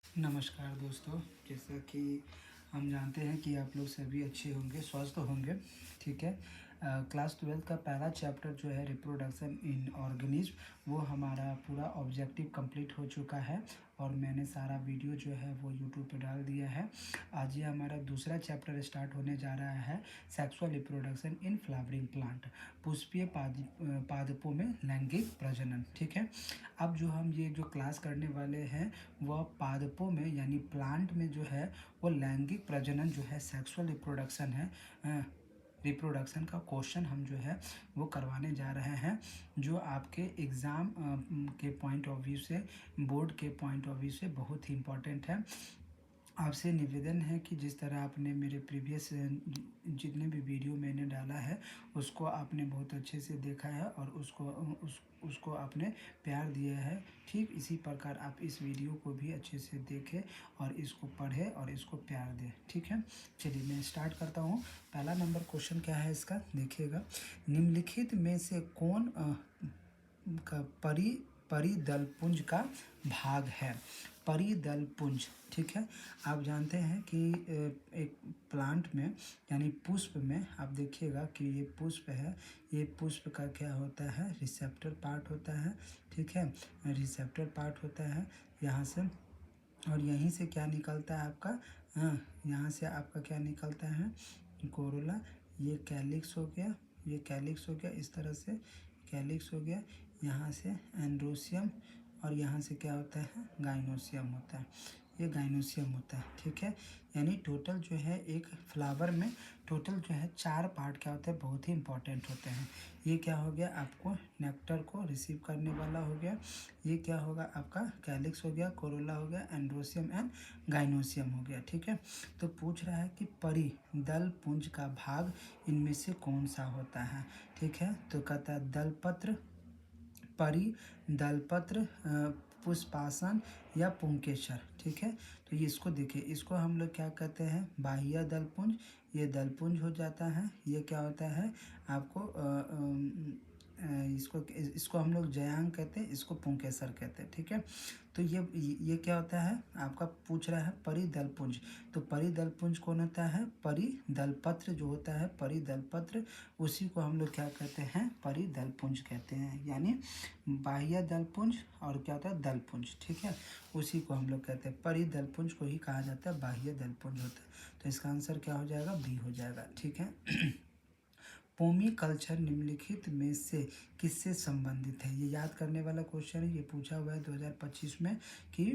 नमस्कार दोस्तों, जैसा कि हम जानते हैं कि आप लोग सभी अच्छे होंगे, स्वस्थ होंगे, ठीक है। क्लास 12 का पहला चैप्टर जो है रिप्रोडक्शन इन ऑर्गेनिज्म, वो हमारा पूरा ऑब्जेक्टिव कंप्लीट हो चुका है और मैंने सारा वीडियो जो है वो यूट्यूब पे डाल दिया है। आज ये हमारा दूसरा चैप्टर स्टार्ट होने जा रहा है, sexual reproduction in flowering plant, पुष्पीय पादपों में लैंगिक प्रजनन, ठीक है। अब जो हम ये जो क्लास करने वाले हैं वह पादपों में यानी प्लांट में जो है वो लैंगिक प्रजनन जो है सेक्सुअल रिप्रोडक्शन है। रिप्रोडक्शन का क्वेश्चन हम जो है वो करवाने जा रहे हैं, जो आपके एग्ज़ाम के पॉइंट ऑफ व्यू से, बोर्ड के पॉइंट ऑफ व्यू से बहुत ही इम्पोर्टेंट है। आपसे निवेदन है कि जिस तरह आपने मेरे प्रीवियस जितने भी वीडियो मैंने डाला है उसको आपने बहुत अच्छे से देखा है और उसको आपने प्यार दिया है, ठीक इसी प्रकार आप इस वीडियो को भी अच्छे से देखें और इसको पढ़ें और इसको प्यार दें, ठीक है। चलिए मैं स्टार्ट करता हूँ। पहला नंबर क्वेश्चन क्या है इसका, देखिएगा। निम्नलिखित में से कौन का परिदलपुंज का भाग है? परिदलपुंज, ठीक है। आप जानते हैं कि एक प्लांट में यानी पुष्प में आप देखिएगा कि ये पुष्प है, ये पुष्प का क्या होता है, रिसेप्टर पार्ट होता है, ठीक है। रिसेप्टर पार्ट होता है यहाँ से, और यहीं से क्या निकलता है आपका, यहाँ से आपका क्या निकलता है, कोरोला। ये कैलिक्स हो गया, ये कैलिक्स हो गया, इस तरह से कैलिक्स हो गया। यहाँ से एंड्रोसियम और यहाँ से क्या होता है, गाइनोसियम होता है, ये गाइनोसियम होता है, ठीक है। यानी टोटल जो है एक फ्लावर में टोटल जो है 4 पार्ट क्या होते हैं, बहुत ही इंपॉर्टेंट होते हैं। ये क्या हो गया आपको, नेक्टर को रिसीव करने वाला हो गया। ये क्या होगा आपका, कैलिक्स हो गया, कोरोला हो गया, एंड्रोसियम एंड गाइनोसियम हो गया, ठीक है। तो पूछ रहा है कि परिदलपुंज का भाग इनमें से कौन सा होता है, ठीक है। तो कहता है दलपत्र, परिदलपत्र, पुष्पासन या पुंकेसर, ठीक है। तो ये इसको देखिए, इसको हम लोग क्या कहते हैं, बाह्य दलपुंज, ये दलपुंज हो जाता है। ये क्या होता है आपको इसको इसको हम लोग जयांग कहते हैं, इसको पुंकेसर कहते हैं, ठीक है। तो ये क्या होता है आपका, पूछ रहा है परिदलपुंज। तो परिदलपुंज कौन होता है, परिदलपत्र जो होता है, परिदलपत्र, उसी को हम लोग क्या कहते हैं, परिदलपुंज कहते हैं। यानी बाह्य दलपुंज और क्या होता है, दलपुंज, ठीक है, उसी को हम लोग कहते हैं। परिदलपुंज को ही कहा जाता है, बाह्य दलपुंज होता है। तो इसका आंसर क्या हो जाएगा, बी हो जाएगा, ठीक है। पोमी कल्चर निम्नलिखित में से किससे संबंधित है? ये याद करने वाला क्वेश्चन है, ये पूछा हुआ है 2025 में कि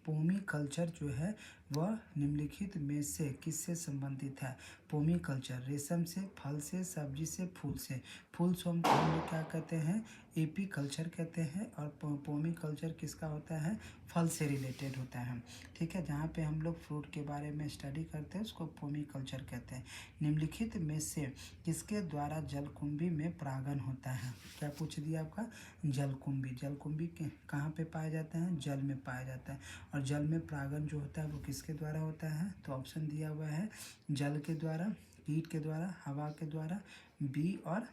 पोमी कल्चर जो है वह निम्नलिखित में से किससे संबंधित है? पोमी कल्चर रेशम से, फल से, सब्जी से, फूल से। फूल से हम लोग क्या कहते हैं, एपी कल्चर कहते हैं, और पोमी कल्चर किसका होता है, फल से रिलेटेड होता है, ठीक है। जहाँ पे हम लोग फ्रूट के बारे में स्टडी करते हैं उसको पोमी कल्चर कहते हैं। निम्नलिखित में से किसके द्वारा जलकुंभी में परागन होता है? क्या पूछ दिया आपका, जलकुंभी। जलकुंभी के कहाँ पे पाया जाता है, जल में पाया जाता है। और जल में परागन जो होता है वो किसके द्वारा होता है? तो ऑप्शन दिया हुआ है, जल के द्वारा, कीट के द्वारा, हवा के द्वारा, बी और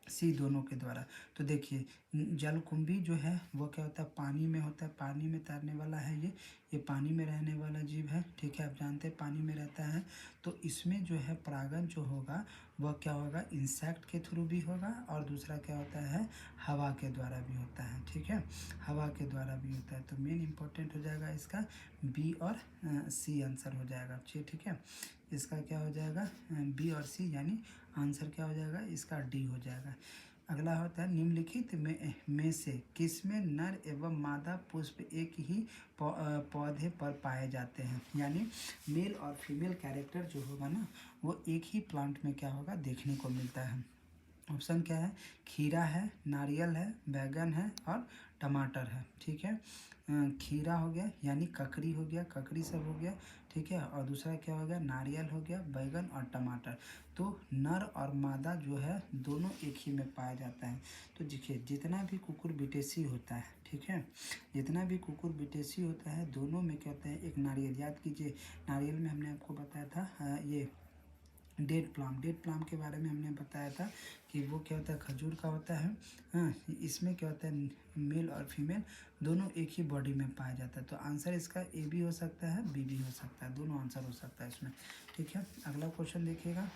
सी दोनों के द्वारा। तो देखिए जलकुंभी जो है वो क्या होता है, पानी में होता है, पानी में तैरने वाला है। ये पानी में रहने वाला जीव है, ठीक है। आप जानते हैं पानी में रहता है। तो इसमें जो है परागन जो होगा वह क्या होगा, इंसेक्ट के थ्रू भी होगा, और दूसरा क्या होता है, हवा के द्वारा भी होता है, ठीक है। हवा के द्वारा भी होता है। तो मेन इंपॉर्टेंट हो जाएगा इसका बी और सी आंसर हो जाएगा, ठीक है। इसका क्या हो जाएगा, बी और सी, यानी आंसर क्या हो जाएगा इसका, डी हो जाएगा। अगला होता है निम्नलिखित में से किसमें नर एवं मादा पुष्प एक ही पौधे पर पाए जाते हैं? यानी मेल और फीमेल कैरेक्टर जो होगा ना वो एक ही प्लांट में क्या होगा, देखने को मिलता है। ऑप्शन क्या है, खीरा है, नारियल है, बैगन है और टमाटर है, ठीक है। खीरा हो गया यानी ककड़ी हो गया, ककड़ी सब हो गया, ठीक है। और दूसरा क्या हो गया, नारियल हो गया, बैगन और टमाटर। तो नर और मादा जो है दोनों एक ही में पाया जाता है। तो देखिए जितना भी कुकुर बिटेसी होता है, ठीक है, जितना भी कुकुर बिटेसी होता है दोनों में क्या होता है, एक नारियल, याद कीजिए नारियल में हमने आपको बताया था ये डेट प्लाम के बारे में हमने बताया था कि वो क्या होता है, खजूर का होता है। हाँ, इसमें क्या होता है, मेल और फीमेल दोनों एक ही बॉडी में पाया जाता है। तो आंसर इसका ए भी हो सकता है, बी भी हो सकता है, दोनों आंसर हो सकता है इसमें। ठीक है, अगला क्वेश्चन देखिएगा।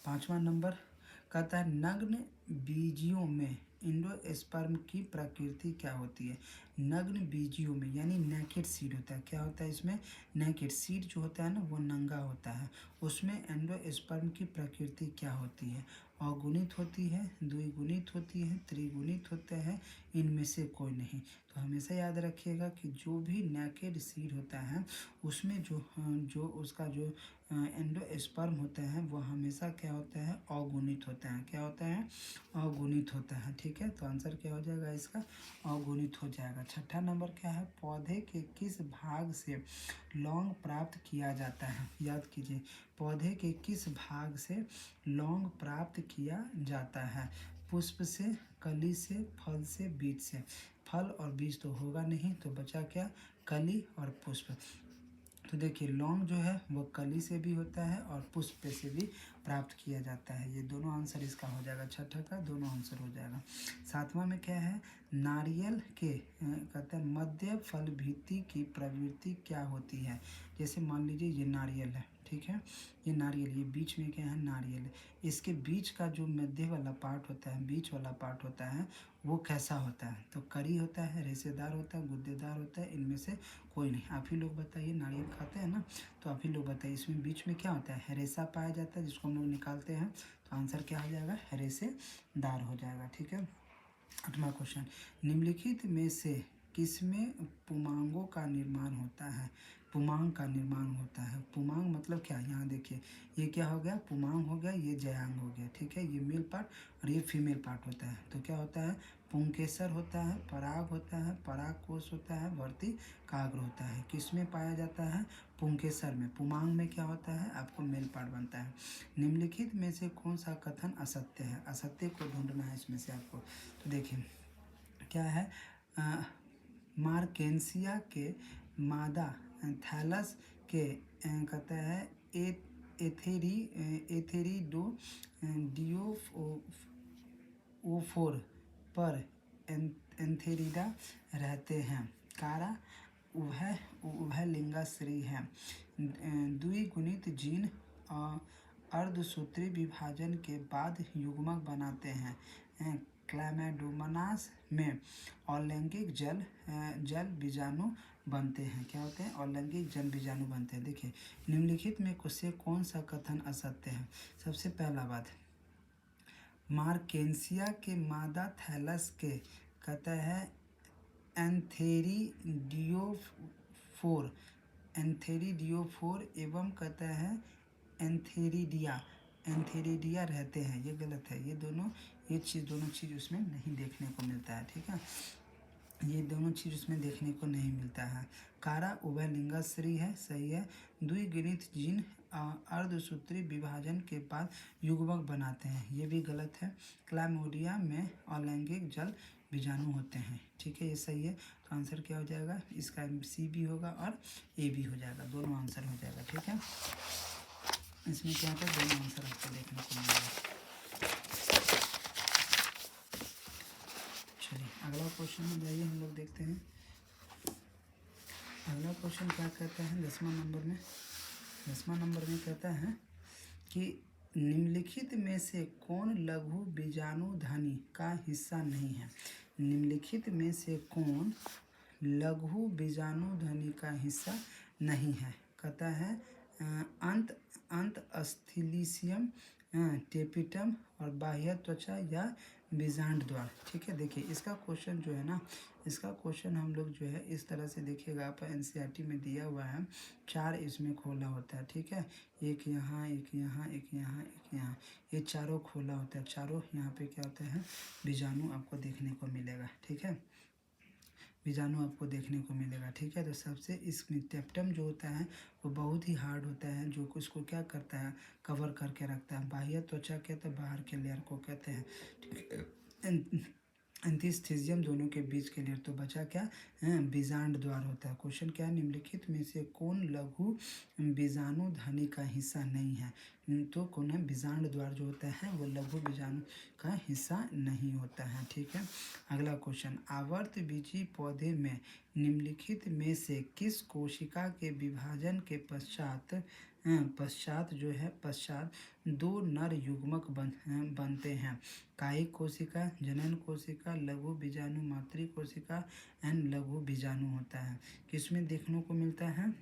5वां नंबर कहता है नग्न बीजियों में एंडोस्पर्म की प्रकृति क्या होती है। नग्न बीजियों में यानी नेकेड सीड होता है, क्या होता है इसमें, नेकेड सीड जो होता है ना वो नंगा होता है। उसमें एंडोस्पर्म की प्रकृति क्या होती है, अगुणित होती है, द्विगुणित होती है, त्रिगुणित होते हैं, इनमें से कोई नहीं। तो हमेशा याद रखिएगा कि जो भी नेकेड सीड होता है उसमें जो उसका जो एंडोस्पर्म होता है वो हमेशा क्या होता है, अगुणित होता है। क्या होता है, अगुणित होता है। ठीक है, तो आंसर क्या हो जाएगा इसका, अगुणित हो जाएगा। 6ठा नंबर क्या है, पौधे के किस भाग से लौंग प्राप्त किया जाता है। याद कीजिए, पौधे के किस भाग से लौंग प्राप्त किया जाता है। पुष्प से, कली से, फल से, बीज से। फल और बीज तो होगा नहीं, तो बचा क्या, कली और पुष्प। तो देखिए लौंग जो है वो कली से भी होता है और पुष्प से भी प्राप्त किया जाता है। ये दोनों आंसर इसका हो जाएगा, छठा का दोनों आंसर हो जाएगा। 7वां में क्या है, नारियल के कहते हैं मध्य फल भित्ति की प्रवृत्ति क्या होती है। जैसे मान लीजिए ये नारियल है, ठीक है, ये नारियल, ये बीच में क्या है, नारियल है। इसके बीच का जो मध्य वाला पार्ट होता है, बीच वाला पार्ट होता है, वो कैसा होता है, तो करी होता है, रेशेदार होता है, गुद्देदार होता है, इनमें से कोई नहीं। आप ही लोग बताइए, नारियल खाते हैं ना, तो आप ही लोग बताइए इसमें बीच में क्या होता है, रेशा पाया जाता है जिसको हम लोग निकालते हैं। तो आंसर क्या हो जाएगा, रेशेदार हो जाएगा। ठीक है, 8वां क्वेश्चन, निम्नलिखित में से किसमें पुमांगों का निर्माण होता है। पुमांग का निर्माण होता है, पुमांग मतलब क्या, यहाँ देखिए ये क्या हो गया, पुमांग हो गया, ये जयांग हो गया। ठीक है, ये मेल पार्ट और ये फीमेल पार्ट होता है। तो क्या होता है, पुंकेसर होता है, पराग होता है, पराग कोश होता है, वर्ती काग्र होता है। किसमें पाया जाता है, पुंकेसर में। पुमांग में क्या होता है, आपको मेल पार्ट बनता है। निम्नलिखित में से कौन सा कथन असत्य है, असत्य को ढूंढना है इसमें से आपको। तो देखिए क्या है, मार्केंसिया के मादा थैलस के कहते हैं एथेरिडो डियोफोर पर एंथेरिडा रहते हैं। कारा उभयलिंगाश्रयी है। द्विगुणित जीन अर्धसूत्री विभाजन के बाद युग्मक बनाते हैं। क्लैमाडोमोनास में अलैंगिक जल बीजाणु बनते हैं। क्या होते हैं, अलैंगिक जल बीजाणु बनते हैं। देखिए निम्नलिखित में से कौन सा कथन असत्य है। सबसे पहला बात, मार्केंसिया के मादा थैलस के कहता है एंथेरिडियोफोर एवं कहता है एंथेरिडिया रहते हैं। ये गलत है, ये दोनों चीज़ उसमें नहीं देखने को मिलता है। ठीक है, ये दोनों चीज़ उसमें देखने को नहीं मिलता है। कारा उभयलिंगाश्रयी है, सही है। द्विगुणित जीन अर्धसूत्री विभाजन के बाद युग्मक बनाते हैं, ये भी गलत है। क्लैमोडिया में अलैंगिक जल बीजाणु होते हैं। ठीक है, ये सही है। तो आंसर क्या हो जाएगा इसका, सी भी होगा और ए भी हो जाएगा, दोनों आंसर हो जाएगा। ठीक है, इसमें क्या होता है, दोनों आंसर आपको देखने को मिलेगा। चलिए अगला क्वेश्चन में जाइए, हम लोग देखते हैं अगला क्वेश्चन क्या कहता है। 10वां नंबर में कहता है कि निम्नलिखित में से कौन लघु बीजाणुधनी का हिस्सा नहीं है। निम्नलिखित में से कौन लघु बीजाणुधनी का हिस्सा नहीं है। कहता है अंत अस्थिलिशियम, टेपिटम और बाह्य त्वचा या बीजांड द्वार। ठीक है, देखिए इसका क्वेश्चन जो है ना, इसका क्वेश्चन हम लोग जो है इस तरह से देखिएगा, आप एनसीईआरटी में दिया हुआ है, 4 इसमें खोला होता है। ठीक है, एक यहाँ, एक यहाँ, एक यहाँ, एक यहाँ, ये चारों खोला होता है। चारों यहाँ पे क्या होता है, बीजाणु आपको देखने को मिलेगा। ठीक है, बीजाणु आपको देखने को मिलेगा। ठीक है, तो सबसे इसमें टेप्टम जो होता है वो बहुत ही हार्ड होता है, जो उसको क्या करता है, कवर करके रखता है। बाह्य त्वचा कहते हैं, बाहर के लेयर को कहते हैं। ठीक है, एंथिस्थेसियम दोनों के बीच के लिए। तो बचा क्या, बीजांड द्वार होता है। क्वेश्चन क्या है, निम्नलिखित में से कौन लघु बीजाणु ध्वनि का हिस्सा नहीं है। तो कौन है, बीजांड द्वार जो होता है वो लघु बीजाणु का हिस्सा नहीं होता है। ठीक है, अगला क्वेश्चन, आवर्त बीजी पौधे में निम्नलिखित में से किस कोशिका के विभाजन के पश्चात दो नर युग्मक बनते हैं। कायिक कोशिका, जनन कोशिका, लघु बीजाणु मातृ कोशिका एंड लघु बीजाणु होता है। किसमें देखने को मिलता है,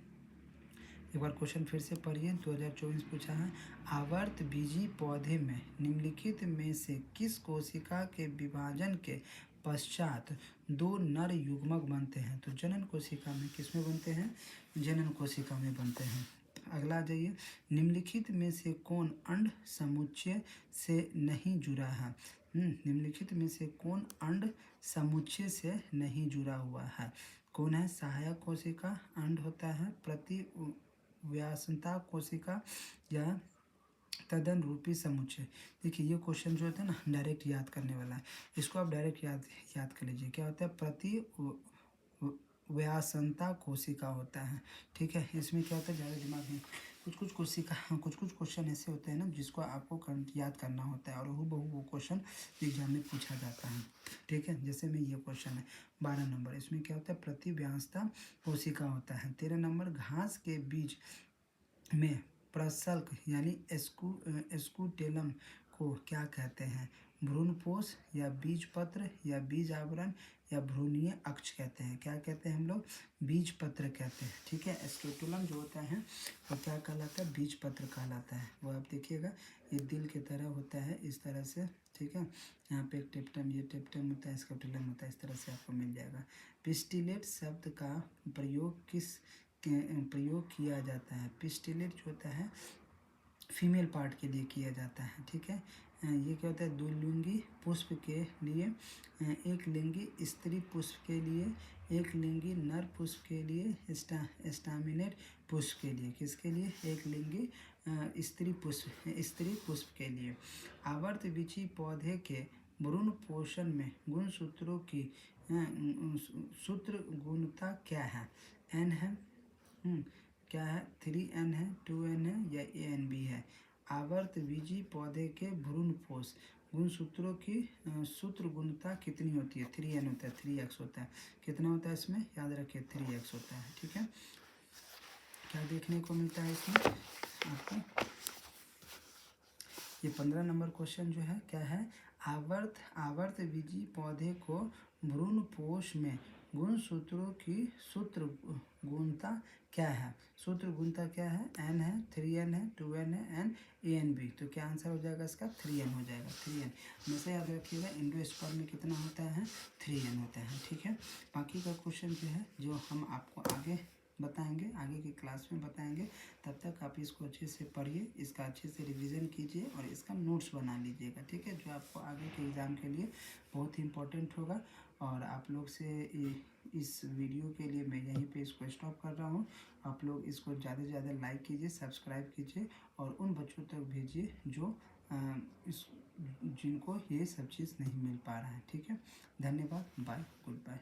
एक बार क्वेश्चन फिर से पढ़िए। 2024 पूछा है, आवर्त बीजी पौधे में निम्नलिखित में से किस कोशिका के विभाजन के पश्चात दो नर युग्मक बनते हैं। तो जनन कोशिका में, किसमें बनते हैं, जनन कोशिका में बनते हैं। अगला आ जाइए, निम्नलिखित में से कौन अंड समुच्चय से नहीं जुड़ा है। निम्नलिखित में से कौन अंड समुच्चय से नहीं जुड़ा हुआ है। कौन है, सहायक कोशिका अंड होता है, प्रतिव्यासंता कोशिका या तदन रूपी समुच्चय। देखिए ये क्वेश्चन जो होता है ना डायरेक्ट याद करने वाला है, इसको आप डायरेक्ट याद कर लीजिए। क्या होता है, प्रतिव्यासंता कोशिका होता है। ठीक है, इसमें क्या होता है, ज़्यादा दिमाग में कुछ क्वेश्चन ऐसे होते हैं ना जिसको आपको याद करना होता है और हूबहू वो क्वेश्चन एग्जाम में पूछा जाता है। ठीक है, जैसे में ये क्वेश्चन है 12 नंबर, इसमें क्या होता है, प्रतिव्यासता कोशिका होता है। 13 नंबर, घास के बीज में प्रसल्क यानी एस्कुटेलम को क्या कहते हैं। भ्रूणपोष या बीज पत्र या बीज आवरण या भ्रूणीय अक्ष कहते हैं। क्या कहते हैं हम लोग, बीज पत्र कहते हैं। ठीक है, एस्कुटेलम जो होता है वो क्या कहलाता है, बीज पत्र कहलाता है। वो आप देखिएगा ये दिल के तरह होता है इस तरह से। ठीक है, यहाँ पे एक टेप्टम, ये टेप्टम होता है, स्केपुलम होता है, इस तरह से आपको मिल जाएगा। पिस्टिलेट शब्द का प्रयोग किया जाता है। पिस्टिलेट जो होता है फीमेल पार्ट के लिए किया जाता है। ठीक है, ये क्या होता है, द्विलिंगी पुष्प के लिए, एक लिंगी स्त्री पुष्प के लिए, एक लिंगी नर पुष्प के लिए, स्टैमिनेट पुष्प के लिए। किसके लिए, एक लिंगी स्त्री पुष्प के लिए। आवर्त बीजी पौधे के भ्रूण पोषण में गुणसूत्रों की सूत्र गुणता क्या है। एन है, क्या है, 3N है, 2N है या ANB है। आवर्त बीजी पौधे के भ्रूणपोष गुणसूत्रों की सूत्र गुणता कितनी होती है, 3N होता है, 3x होता है। कितना होता है इसमें, याद रखिए 3x होता है। ठीक है, क्या देखने को मिलता है इसमें आपको, ये 15 नंबर क्वेश्चन जो है क्या है, आवर्त बीजी पौधे को भ्रूणपोष में गुणसूत्रों की सूत्र गुणता क्या है। सूत्र गुणता क्या है, N है, 3N है, 2N है एंड ANB। तो क्या आंसर हो जाएगा इसका, 3N हो जाएगा। 3N हमेशा याद रखिएगा, इंडोस्पर्म में कितना होता है, 3N होता है। ठीक है, बाकी का क्वेश्चन जो है जो हम आपको आगे बताएंगे, आगे की क्लास में बताएंगे। तब तक आप इसको अच्छे से पढ़िए, इसका अच्छे से रिवीजन कीजिए और इसका नोट्स बना लीजिएगा। ठीक है, जो आपको आगे के एग्ज़ाम के लिए बहुत ही इम्पोर्टेंट होगा। और आप लोग से इस वीडियो के लिए मैं यहीं पे इसको स्टॉप कर रहा हूँ। आप लोग इसको ज़्यादा से ज़्यादा लाइक कीजिए, सब्सक्राइब कीजिए और उन बच्चों तक भेजिए जो जिनको ये सब चीज़ नहीं मिल पा रहा है। ठीक है, धन्यवाद, बाय, गुड बाय।